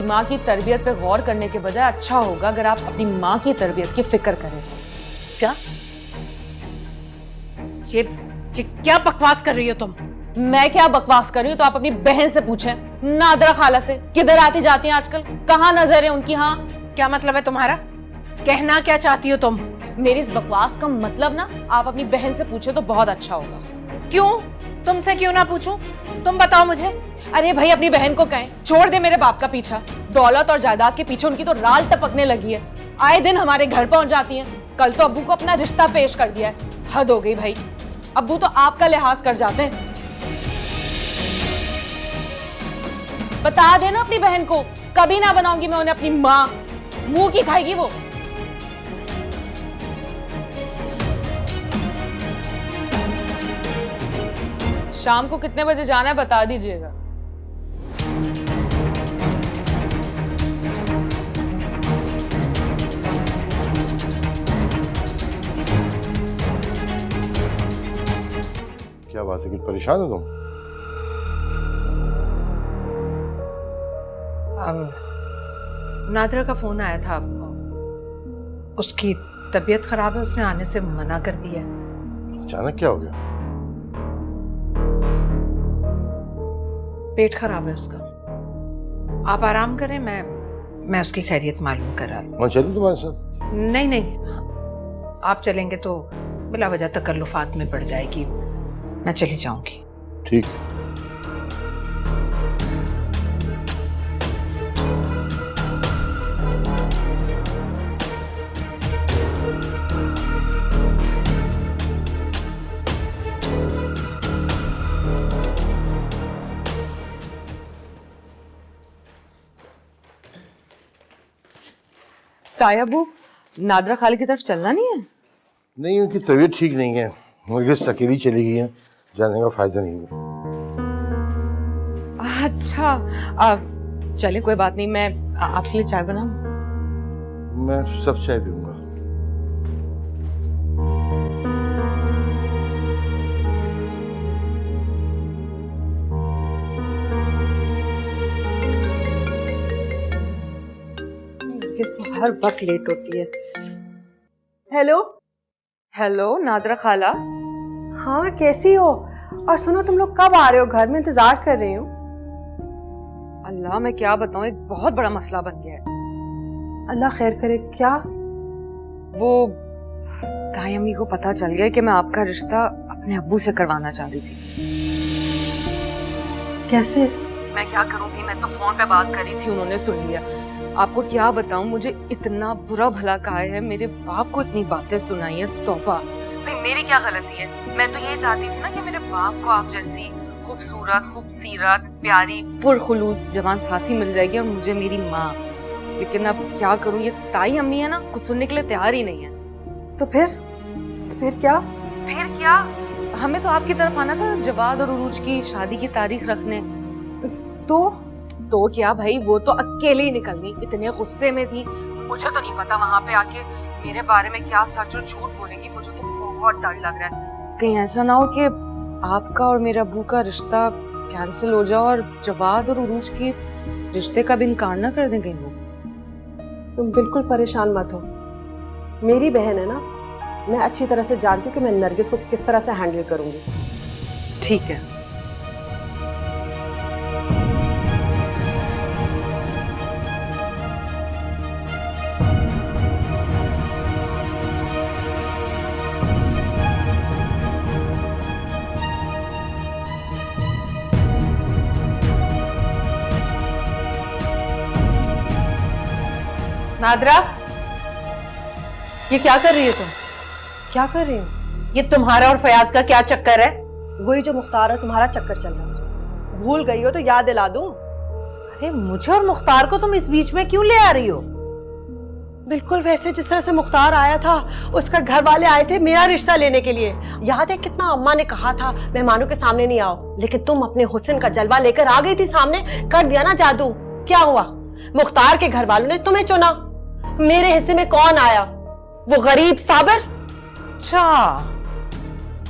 माँ की तरबियत पे गौर करने के बजाय अच्छा होगा अगर आप अपनी माँ की तरबियत की फिक्र करें। क्या ये क्या बकवास कर रही हो तुम? मैं क्या बकवास कर रही हूँ तो आप अपनी बहन से पूछें, नादरा खाला से। किधर आती जाती हैं आजकल, कहाँ नजर है उनकी? हाँ, क्या मतलब है तुम्हारा? कहना क्या चाहती हो तुम? मेरी इस बकवास का मतलब ना आप अपनी बहन से पूछे तो बहुत अच्छा होगा। क्यों? तुमसे क्यों ना पूछूं? तुम बताओ मुझे। अरे भाई अपनी बहन को कहें छोड़ दे मेरे बाप का पीछा। दौलत और जायदाद के पीछे उनकी तो राल टपकने लगी है। आए दिन हमारे घर पहुंच जाती हैं। कल तो अब्बू को अपना रिश्ता पेश कर दिया है। हद हो गई भाई, अब्बू तो आपका लिहाज कर जाते हैं। बता देना अपनी बहन को, कभी ना बनाऊंगी मैं उन्हें अपनी माँ। मुंह की खाएगी वो। शाम को कितने बजे जाना है बता दीजिएगा। क्या बात है, कुछ परेशान हो तुम? नादरा का फोन आया था, उसकी तबीयत खराब है, उसने आने से मना कर दिया। अचानक क्या हो गया? पेट खराब है उसका। आप आराम करें, मैं उसकी खैरियत मालूम करा दूं। मैं चलूं तुम्हारे साथ? नहीं नहीं, आप चलेंगे तो बिला वजह तकल्लुफात में पड़ जाएगी। मैं चली जाऊंगी। ठीक। तायाबू, नादरा खाली की तरफ चलना नहीं है? नहीं, उनकी तबीयत ठीक नहीं है, नरगिस अकेली चली गई है, जाने का फायदा नहीं है। अच्छा, चले कोई बात नहीं, मैं आपके लिए चाय बनाऊं? मैं सब चाय पीऊंगा। तो हर वक्त लेट होती है। हेलो हेलो नादरा खाला। हाँ कैसी हो? और सुनो, तुम लोग कब आ रहे हो घर? में इंतजार कर रही हूँ। अल्लाह मैं क्या बताऊं, एक बहुत बड़ा मसला बन गया है। अल्लाह खैर करे। क्या? वो ताई अम्मी को पता चल गया कि मैं आपका रिश्ता अपने अब्बू से करवाना चाह रही थी। कैसे? मैं क्या करूंगी, मैं तो फोन पे बात कर रही थी, उन्होंने सुन लिया। आपको क्या बताऊं, मुझे इतना बुरा भला कहा है, मेरे बाप को इतनी बातें सुनाई है, तौबा। भाई मेरी क्या गलती है? मैं तो ये चाहती थी ना कि मेरे बाप को आप जैसी खूबसूरत, खूबसीरत, प्यारी, पुरखुलूस जवान साथी मिल जाएगी और मुझे मेरी माँ। लेकिन अब क्या करूं, ये ताई अम्मी है ना, कुछ सुनने के लिए तैयार ही नहीं है। तो फिर क्या? फिर क्या, हमें तो आपकी तरफ आना था जवाद और उरूज की शादी की तारीख रखने। तो क्या भाई, वो तो अकेले ही निकलनी, इतने गुस्से में थी। मुझे तो नहीं पता वहां पे आके मेरे बारे में क्या सच और झूठ बोलेगी। मुझे तो बहुत डर लग रहा है, कहीं ऐसा ना हो कि आपका और मेरे अब्बू का रिश्ता कैंसिल हो जाए और जवाद और उरूज की रिश्ते का भी इनकार ना कर दें कहीं वो। तुम बिल्कुल परेशान मत हो, मेरी बहन है ना, मैं अच्छी तरह से जानती हूँ कि मैं नरगिस को किस तरह से हैंडल करूंगी। ठीक है। नादरा, ये क्या कर रही हो तुम? क्या कर रही हूँ? ये तुम्हारा और फयाज का क्या चक्कर है? वही जो मुख्तार है, तुम्हारा चक्कर चल रहा है। भूल गई हो तो याद दिला दूं। अरे मुझे और मुख्तार को तुम इस बीच में क्यों ले आ रही हो? बिल्कुल वैसे जिस तरह से मुख्तार आया था, उसका घर वाले आए थे मेरा रिश्ता लेने के लिए। याद है कितना अम्मा ने कहा था मेहमानों के सामने नहीं आओ, लेकिन तुम अपने हुस्न का जलवा लेकर आ गई थी सामने, कर दिया ना जादू। क्या हुआ? मुख्तार के घर वालों ने तुम्हें चुना, मेरे हिस्से में कौन आया? वो गरीब साबिर। अच्छा,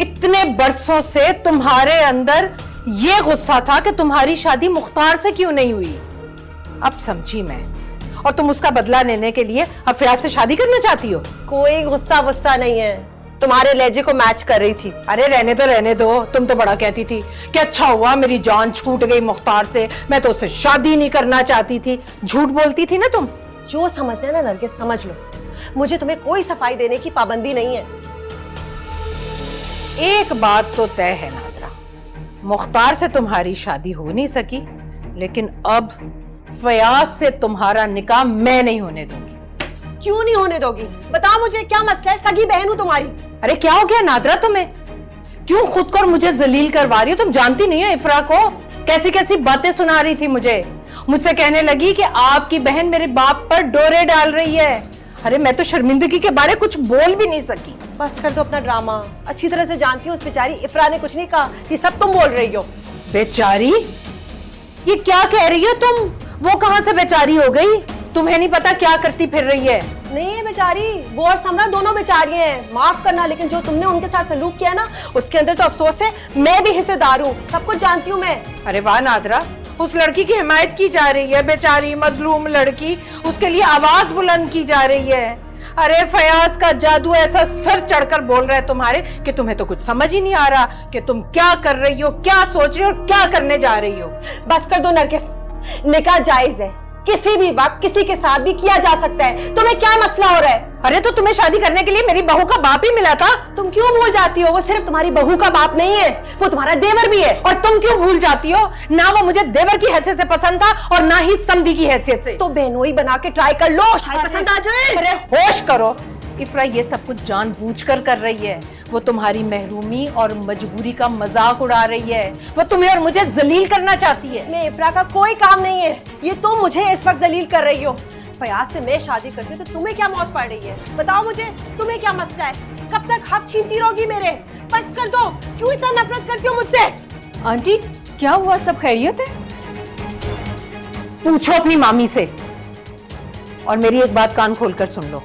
इतने बरसों से तुम्हारे अंदर ये गुस्सा था कि तुम्हारी शादी मुख्तार से क्यों नहीं हुई। अब समझी मैं। और तुम उसका बदला लेने के लिए अब फयाज से शादी करना चाहती हो? कोई गुस्सा वुस्सा नहीं है, तुम्हारे लहजे को मैच कर रही थी। अरे रहने दो। तुम तो बड़ा कहती थी कि अच्छा हुआ मेरी जान छूट गई मुख्तार से, मैं तो उससे शादी नहीं करना चाहती थी। झूठ बोलती थी ना तुम। जो समझना है ना नरगिस समझ लो, मुझे तुम्हें कोई सफाई देने की पाबंदी नहीं है। एक बात तो तय है नादरा, मुख्तार से तुम्हारी शादी हो नहीं सकी, लेकिन अब फयाज से तुम्हारा निकाह मैं नहीं होने दूंगी। क्यों नहीं होने दोगी? बताओ मुझे, क्या मसला है? सगी बहन हूं तुम्हारी। अरे क्या हो गया नादरा तुम्हें? क्यों खुद को और मुझे जलील करवा रही हो? तुम जानती नहीं हो इफ्रा को, कैसी कैसी बातें सुना रही थी मुझसे कहने लगी कि आपकी बहन मेरे बाप पर डोरे डाल रही है। अरे मैं तो शर्मिंदगी के बारे कुछ बोल भी नहीं सकी। बस कर दो अपना ड्रामा। अच्छी तरह से जानती हूँ उस बेचारी इफ्रा ने कुछ नहीं कहा, ये सब तुम बोल रही हो। बेचारी? ये क्या कह रही हो तुम? वो कहां से बेचारी हो गई? तुम्हें नहीं पता क्या करती फिर रही है? नहीं है बेचारी, वो और समरा दोनों बेचारी हैं। माफ करना, लेकिन जो तुमने उनके साथ सलूक किया ना, उसके अंदर तो अफसोस है। मैं भी हिस्सेदार हूँ, सब कुछ जानती हूँ मैं। अरे वाह नादरा, उस लड़की की हिमायत की जा रही है, बेचारी मजलूम लड़की, उसके लिए आवाज बुलंद की जा रही है। अरे फयाज का जादू ऐसा सर चढ़कर बोल रहा है तुम्हारे कि तुम्हें तो कुछ समझ ही नहीं आ रहा कि तुम क्या कर रही हो, क्या सोच रही हो और क्या करने जा रही हो। बस कर दो नरगिस, निकाह जायज है, किसी भी वक्त किसी के साथ भी किया जा सकता है। तुम्हें क्या मसला हो रहा है? अरे तो तुम्हें शादी करने के लिए मेरी बहू का बाप ही मिला था। तुम क्यों भूल जाती हो, वो सिर्फ तुम्हारी बहू का बाप नहीं है, वो तुम्हारा देवर भी है। और तुम क्यों भूल जाती हो, ना वो मुझे देवर की हैसियत से पसंद था और ना ही समधी की हैसियत से। तो बहनोई बना के ट्राई कर लो, शायद पसंद आ जाए। अरे होश करो, इफ्रा ये सब कुछ जानबूझकर कर रही है। वो तुम्हारी महरूमी और मजबूरी का मजाक उड़ा रही है। वो तुम्हें और मुझे जलील करना चाहती है। मैं इफ्रा का कोई काम नहीं है, ये तुम मुझे इस वक्त जलील कर रही हो। फयाज से मैं शादी करती हूँ तो तुम्हें क्या मौत पड़ रही है? बताओ मुझे, तुम्हें क्या मसला है? कब तक हक छीनती रहोगी मेरे? बस कर दो, क्यों इतना नफरत करती हो मुझसे? आंटी क्या हुआ, सब खैरियत है? पूछो अपनी मामी से। और मेरी एक बात कान खोलकर सुन लो,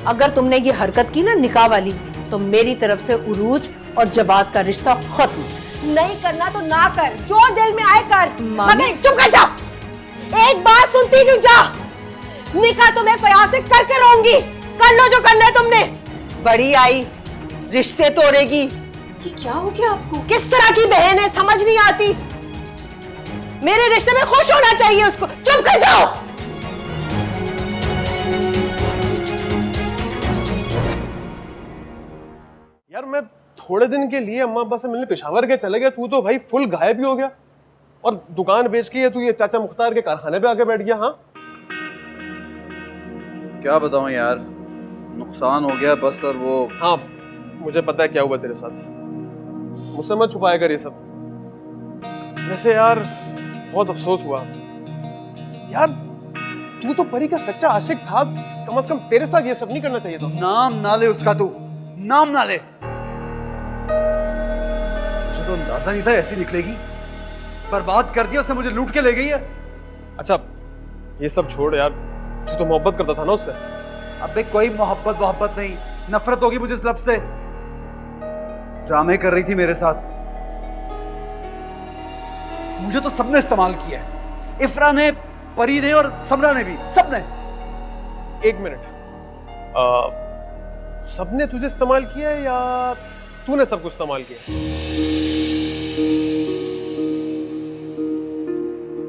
अगर तुमने ये हरकत की ना निकाह वाली, तो मेरी तरफ से उरूज और जवाद का रिश्ता खत्म। नहीं करना तो ना कर, जो दिल में आए कर, मामी? मगर चुप कर जा। एक बात सुनती क्यों जा? निकाह तो मैं फयाज से करके रहूंगी। कर लो जो करना है तुमने। बड़ी आई रिश्ते तोड़ेगी। ये क्या हो गया आपको? किस तरह की बहन है समझ नहीं आती। मेरे रिश्ते में खुश होना चाहिए उसको। चुप कर जाओ। यार मैं थोड़े दिन के लिए अम्मा अब्बा से मिलने पेशावर के चले गया, तू तो भाई फुल गायब ही हो गया। और दुकान बेच के तू ये चाचा मुख्तार के कारखाने पे आके बैठ गया। हाँ क्या बताऊं यार, नुकसान हो गया बस। और वो हाँ मुझे पता है क्या हुआ तेरे साथ, मुझसे मत छुपाया कर ये सब। वैसे यार बहुत अफसोस हुआ यार, तू तो परी का सच्चा आशिक था, कम से कम तेरे साथ ये सब नहीं करना चाहिए था। नाम ना ले उसका, तू नाम ना ले। मुझे तो अंदाजा नहीं था ऐसी निकलेगी। बर्बाद कर दिया उसने, मुझे लूट के ले गई है। अच्छा ये सब छोड़ यार, तू तो मोहब्बत करता था ना उससे। अबे कोई मोहब्बत नहीं, नफरत होगी मुझे इस लफ्ज से। ड्रामे कर रही थी मेरे साथ। मुझे तो सबने इस्तेमाल किया है, इफ्रा ने, परी ने और समरा ने भी, सबने। एक मिनट, सबने तुझे इस्तेमाल किया है या तूने सब कुछ इस्तेमाल किया?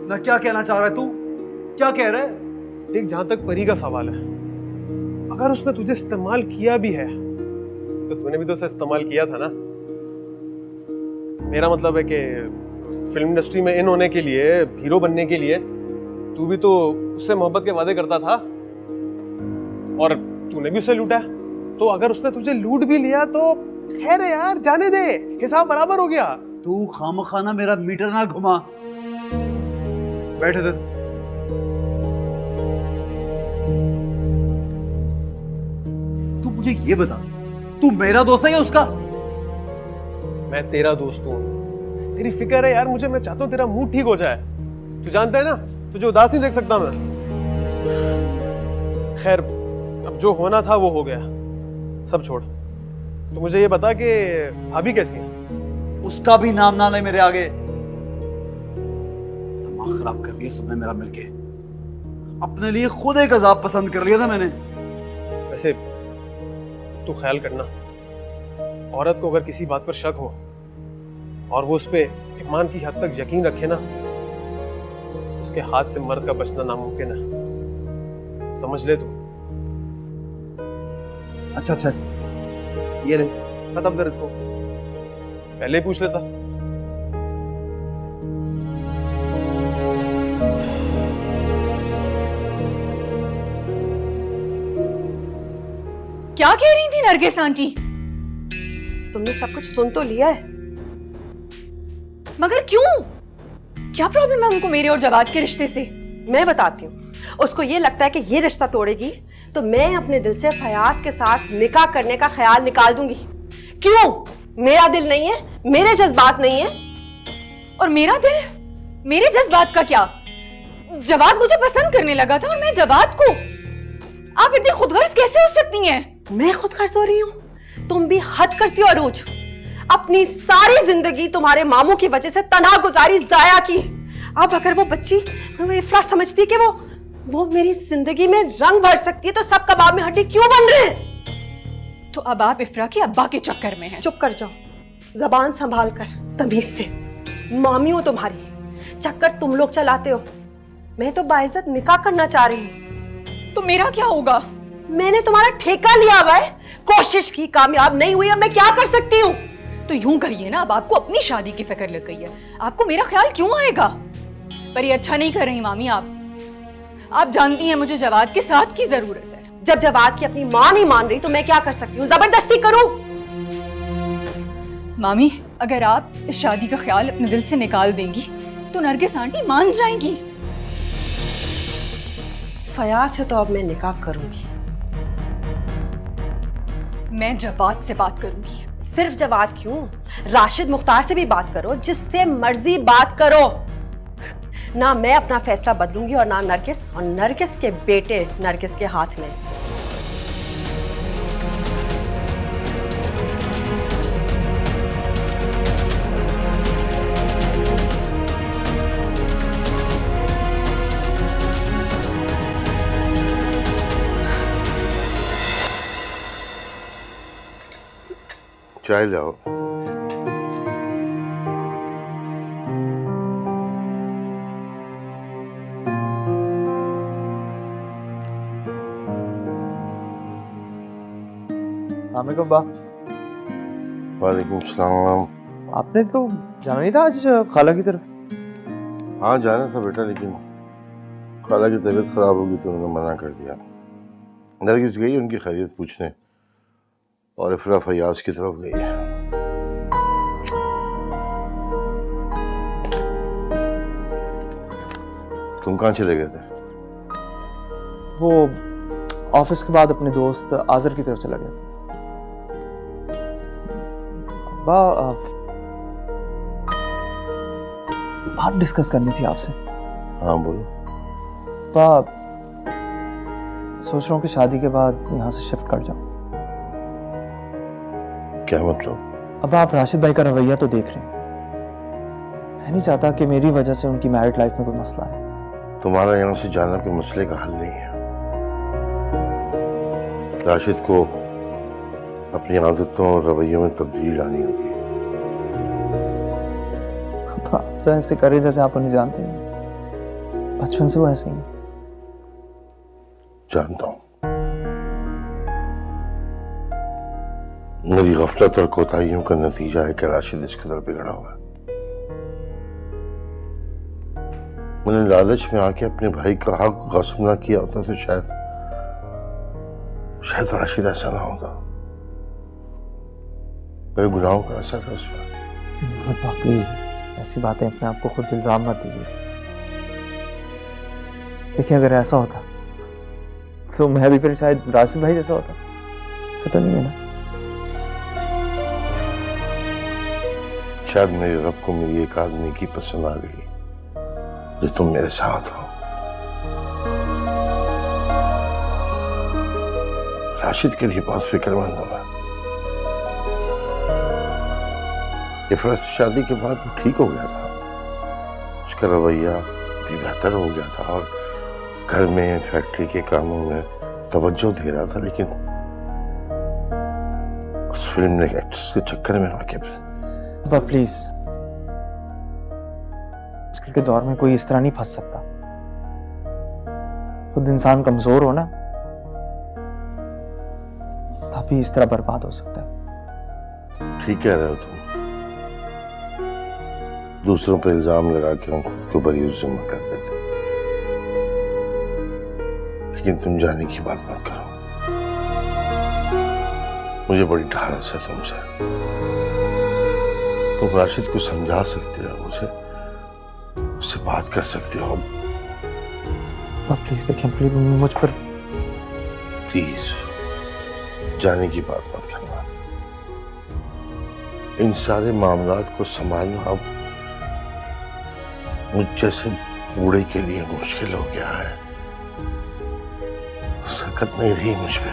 ना क्या कहना चाह रहा है तू? क्या कह रहा है? देख, जहां तक परी का सवाल है, अगर उसने तुझे इस्तेमाल किया भी है तो तूने भी तो उसे इस्तेमाल किया था ना। मेरा मतलब है कि फिल्म इंडस्ट्री में इन होने के लिए, हीरो बनने के लिए तू भी तो उससे मोहब्बत के वादे करता था और तूने भी उसे लूटा। तो अगर उसने तुझे लूट भी लिया तो खैर है यार, जाने दे, हिसाब बराबर हो गया। तू खामखाना मेरा मीटर ना घुमा। बैठ इधर। तू मुझे ये बता, तू मेरा दोस्त है या उसका? मैं तेरा दोस्त हूँ, तेरी फिक्र है यार मुझे। मैं चाहता हूँ तेरा मूड ठीक हो जाए। तू जानता है ना, तुझे उदास नहीं देख सकता मैं। खैर, अब जो होना था वो हो गया, सब छोड़। तो मुझे ये बता कि भाभी कैसी है? उसका भी नाम ना ले मेरे आगे। दिमाग खराब कर दिया सबने मेरा मिलके। अपने लिए खुद एक अजाब पसंद कर लिया था मैंने। वैसे तू ख्याल करना, औरत को अगर किसी बात पर शक हो और वो उस पे ईमान की हद तक यकीन रखे ना, उसके हाथ से मर्द का बचना नामुमकिन है, समझ ले तू। अच्छा, ये ले, खत्म कर इसको। पहले ही पूछ लेता। क्या कह रही थी नरगिस आंटी? तुमने सब कुछ सुन तो लिया है? मगर क्यों? क्या प्रॉब्लम है उनको मेरे और जवाद के रिश्ते से? मैं बताती हूँ। उसको ये लगता है कि ये रिश्ता तोड़ेगी तो मैं अपने दिल से फयाज के साथ निकाह करने का ख्याल निकाल दूंगी। क्यों? मेरा दिल नहीं है, मेरे जज्बात नहीं है। और मेरा दिल, मेरे जज्बात का क्या? जवाद मुझे पसंद करने लगा था और मैं जवाद को। आप इतनी खुदगर्ज कैसे हो सकती हैं? मैं खुद गर्ज हो रही हूँ? तुम भी हद करती हो अरूज। अपनी सारी जिंदगी तुम्हारे मामू की वजह से तनहा गुजारी, जाया की। अब अगर वो बच्ची इफ्रा समझती कि वो मेरी जिंदगी में रंग भर सकती है तो सब कबाब में हड्डी क्यों बन रहे हैं? तो अब आप इफ्रा के अब्बा के चक्कर में हैं। चुप कर जाओ, जबान संभाल कर, तमीज से। मामी हूं तुम्हारी, चक्कर तुम लोग चलाते हो। मैं तो बाइज्जत निकाह करना चाह रही हूँ। तो मेरा क्या होगा? मैंने तुम्हारा ठेका लिया हुआ है, कोशिश की, कामयाब नहीं हुई, अब मैं क्या कर सकती हूँ? तो यूं कहिए ना, अब आपको अपनी शादी की फिक्र लग गई है, आपको मेरा ख्याल क्यों आएगा? पर ये अच्छा नहीं कर रही मामी आप जानती हैं मुझे जवाद के साथ की जरूरत है। जब जवाद की अपनी मां नहीं मान रही तो मैं क्या कर सकती हूँ? जबरदस्ती करूं? मामी अगर आप इस शादी का ख्याल अपने दिल से निकाल देंगी तो नरगिस आंटी मान जाएंगी। फयाज से तो अब मैं निकाह करूंगी। मैं जवाद से बात करूंगी। सिर्फ जवाद क्यों, राशिद मुख्तार से भी बात करो, जिससे मर्जी बात करो। ना मैं अपना फैसला बदलूंगी और ना नरगिस, और नरगिस के बेटे नरगिस के हाथ में। चाय लाओ। अब्बा, वालेकुम सलाम। आपने तो जाना नहीं था आज खाला की तरफ? हाँ जाना था बेटा, लेकिन खाला की तबीयत खराब होगी तो उन्होंने मना कर दिया। नरगिस गई उनकी खैरियत पूछने और इफ्रा फयाज की तरफ गई है। तुम कहाँ चले गए थे? वो ऑफिस के बाद अपने दोस्त आजर की तरफ चला गया था। बात डिस्कस करनी थी आपसे। हाँ बोलो। सोच रहा हूँ कि शादी के बाद यहाँ से शिफ्ट कर जाऊँ। क्या मतलब? अब आप राशिद भाई का रवैया तो देख रहे हैं। मैं नहीं चाहता कि मेरी वजह से उनकी मैरिड लाइफ में कोई मसला है। तुम्हारा यहाँ से जाना कोई मसले का हल नहीं है। राशिद को अपनी आदतों और रवैयों में तब्दीली लानी होगी। आप तो ऐसे करे जैसे आप उन्हें जानते नहीं। बचपन से वो ऐसे ही। जानता हूँ। मेरी गफलत और कोताहियों का नतीजा है कि राशिद इस कदर बिगड़ा हुआ है। मैंने लालच में आके अपने भाई का हक गस्ब ना किया होता तो शायद राशिद ऐसा ना होता। मेरे गुनाहों का असर है उस पर। प्लीज ऐसी बातें अपने आप को खुद इल्जाम मत दीजिए। देखिए अगर ऐसा होता तो मैं भी फिर शायद राशिद भाई जैसा होता। ऐसा तो नहीं है ना? शायद मेरे रब को मेरी एक आदमी की पसंद आ गई जो तुम मेरे साथ हो। राशिद के लिए बहुत फिक्रमंद हूं मैं। इफ्रा से शादी के बाद वो ठीक हो गया था, उसका रवैया भी बेहतर हो गया था और घर में फैक्ट्री के कामों में तवज्जो दे रहा था, लेकिन उस फिल्म ने एक्ट्रेस के चक्कर में आके अब्बा प्लीज, आजकल के दौर में कोई इस तरह नहीं फंस सकता। खुद इंसान कमजोर हो ना, तभी इस तरह बर्बाद हो सकता है। ठीक कह रहे हो तुम। दूसरों पर इल्जाम लगा के हम खुद को बरी जमा कर देते, लेकिन तुम जाने की बात मत करो। मुझे बड़ी ढारस है तुमसे। तुम राशिद को समझा सकते हो, उससे बात कर सकते हो। प्लीज देखें, प्लीज मुझ पर प्लीज जाने की बात मत करना। इन सारे मामलात को संभालना अब मुझ जैसे बूढ़े के लिए मुश्किल हो गया है। सकत नहीं रही मुझ पे।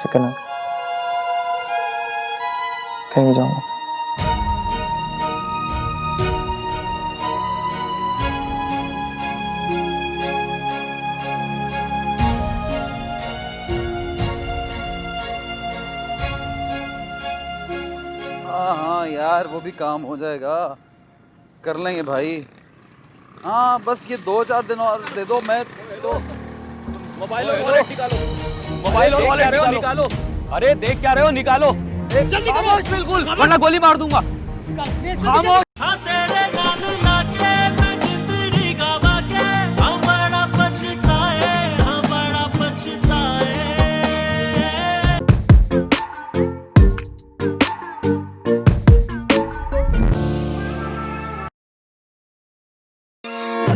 फिक्र ना, कहीं नहीं जाऊंगा। हाँ यार, वो भी काम हो जाएगा, कर लेंगे भाई। हाँ बस ये 2-4 दिन और दे दो। मैं तो मोबाइल और वॉलेट निकालो, मोबाइल और वॉलेट निकालो। अरे देख क्या रहे हो, निकालो। जल्दी खामोश, बिल्कुल, वरना गोली मार दूंगा। खामोश।